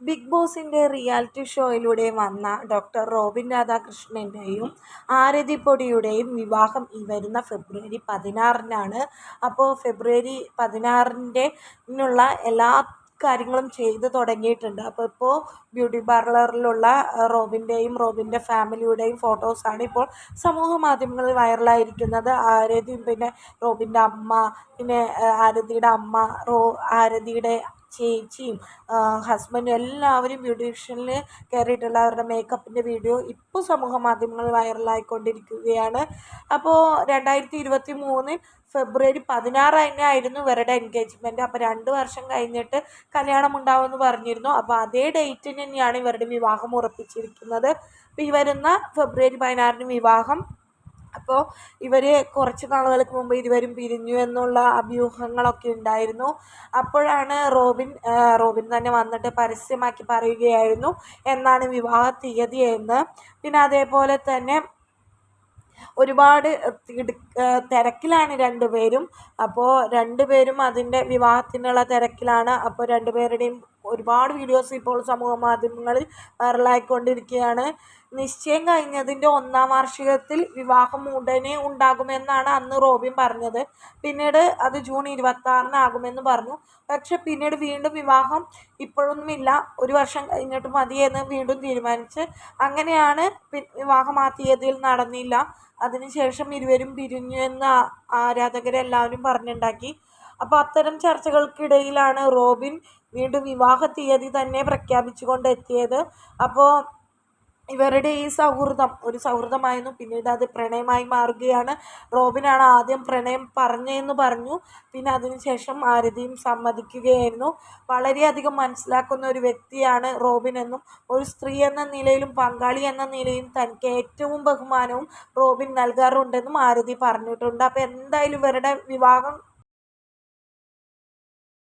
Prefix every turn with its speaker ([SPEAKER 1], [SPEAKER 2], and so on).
[SPEAKER 1] Big ബോസിൻ്റെ reality ഷോയിലൂടെ വന്ന doctor Robin രാധാകൃഷ്ണൻ്റെയും ആരതി പൊടിയുടെയും വിവാഹം ഈ വരുന്ന ഫെബ്രുവരി 16-നാണ്. അപ്പോൾ ഫെബ്രുവരി 16-നുള്ള എല്ലാ കാര്യങ്ങളും ചെയ്തു തുടങ്ങിയിട്ടുണ്ട്. അപ്പോൾ ബ്യൂട്ടി പാർലറിലുള്ള റോബിൻ്റെ ഫാമിലിയുടെയും ഫോട്ടോസാണ് ഇപ്പോൾ സമൂഹ മാധ്യമങ്ങളിൽ വൈറലായിരിക്കുന്നത്. ആരതിയും പിന്നെ റോബിൻ്റെ അമ്മ, പിന്നെ ആരതിയുടെ അമ്മ, ആരതിയുടെ ചേച്ചിയും ഹസ്ബൻഡും എല്ലാവരും ബ്യൂട്ടീഷ്യനിൽ കയറിയിട്ടുള്ള അവരുടെ മേക്കപ്പിൻ്റെ വീഡിയോ ഇപ്പോൾ സമൂഹ മാധ്യമങ്ങളിൽ വൈറലായിക്കൊണ്ടിരിക്കുകയാണ്. അപ്പോൾ 2023 ഫെബ്രുവരി 16 ഇവരുടെ എൻഗേജ്മെൻറ്റ്. അപ്പോൾ 2 വർഷം കഴിഞ്ഞിട്ട് കല്യാണം ഉണ്ടാവുമെന്ന് പറഞ്ഞിരുന്നു. അപ്പോൾ അതേ ഡേറ്റിന് തന്നെയാണ് ഇവരുടെ വിവാഹം ഉറപ്പിച്ചിരിക്കുന്നത്. അപ്പോൾ ഈ വരുന്ന ഫെബ്രുവരി 16 വിവാഹം. അപ്പോൾ ഇവർ കുറച്ച് നാളുകൾക്ക് മുമ്പ് ഇരുവരും പിരിഞ്ഞു എന്നുള്ള അഭ്യൂഹങ്ങളൊക്കെ ഉണ്ടായിരുന്നു. അപ്പോഴാണ് റോബിൻ തന്നെ വന്നിട്ട് പരസ്യമാക്കി പറയുകയായിരുന്നു എന്നാണ് വിവാഹ തീയതി എന്ന്. പിന്നെ അതേപോലെ തന്നെ ഒരുപാട് തിരക്കിലാണ് രണ്ടുപേരും. അപ്പോൾ രണ്ടുപേരും അതിൻ്റെ വിവാഹത്തിനുള്ള തിരക്കിലാണ്. അപ്പോൾ രണ്ടുപേരുടെയും ഒരുപാട് വീഡിയോസ് ഇപ്പോൾ സമൂഹ മാധ്യമങ്ങളിൽ വൈറലായിക്കൊണ്ടിരിക്കുകയാണ്. നിശ്ചയം കഴിഞ്ഞതിൻ്റെ 1-ാം വാർഷികത്തിൽ വിവാഹം ഉടനെ ഉണ്ടാകുമെന്നാണ് അന്ന് റോബിൻ പറഞ്ഞത്. പിന്നീട് അത് ജൂൺ 26-നാകുമെന്ന് പറഞ്ഞു. പക്ഷെ പിന്നീട് വീണ്ടും വിവാഹം ഇപ്പോഴൊന്നുമില്ല, 1 വർഷം കഴിഞ്ഞിട്ട് മതിയെന്ന് വീണ്ടും തീരുമാനിച്ച് അങ്ങനെയാണ് വിവാഹം ആ തീയതിയിൽ നടന്നില്ല. അതിനുശേഷം ഇരുവരും പിരിഞ്ഞു എന്ന് ആരാധകരെല്ലാവരും പറഞ്ഞുണ്ടാക്കി. അപ്പോൾ അത്തരം ചർച്ചകൾക്കിടയിലാണ് റോബിൻ വീണ്ടും വിവാഹ തീയതി തന്നെ പ്രഖ്യാപിച്ചുകൊണ്ട് എത്തിയത്. അപ്പോൾ ഇവരുടെ ഈ സൗഹൃദം ഒരു സൗഹൃദമായിരുന്നു, പിന്നീട് അത് പ്രണയമായി മാറുകയാണ്. റോബിനാണ് ആദ്യം പ്രണയം പറഞ്ഞതെന്ന് പറഞ്ഞു. പിന്നെ അതിനുശേഷം ആരതിയും സമ്മതിക്കുകയായിരുന്നു. വളരെയധികം മനസ്സിലാക്കുന്ന ഒരു വ്യക്തിയാണ് റോബിൻ എന്നും ഒരു സ്ത്രീ എന്ന നിലയിലും പങ്കാളി എന്ന നിലയിലും തനിക്ക് ഏറ്റവും ബഹുമാനവും റോബിൻ നൽകാറുണ്ടെന്നും ആരതി പറഞ്ഞിട്ടുണ്ട്. അപ്പോൾ എന്തായാലും ഇവരുടെ വിവാഹം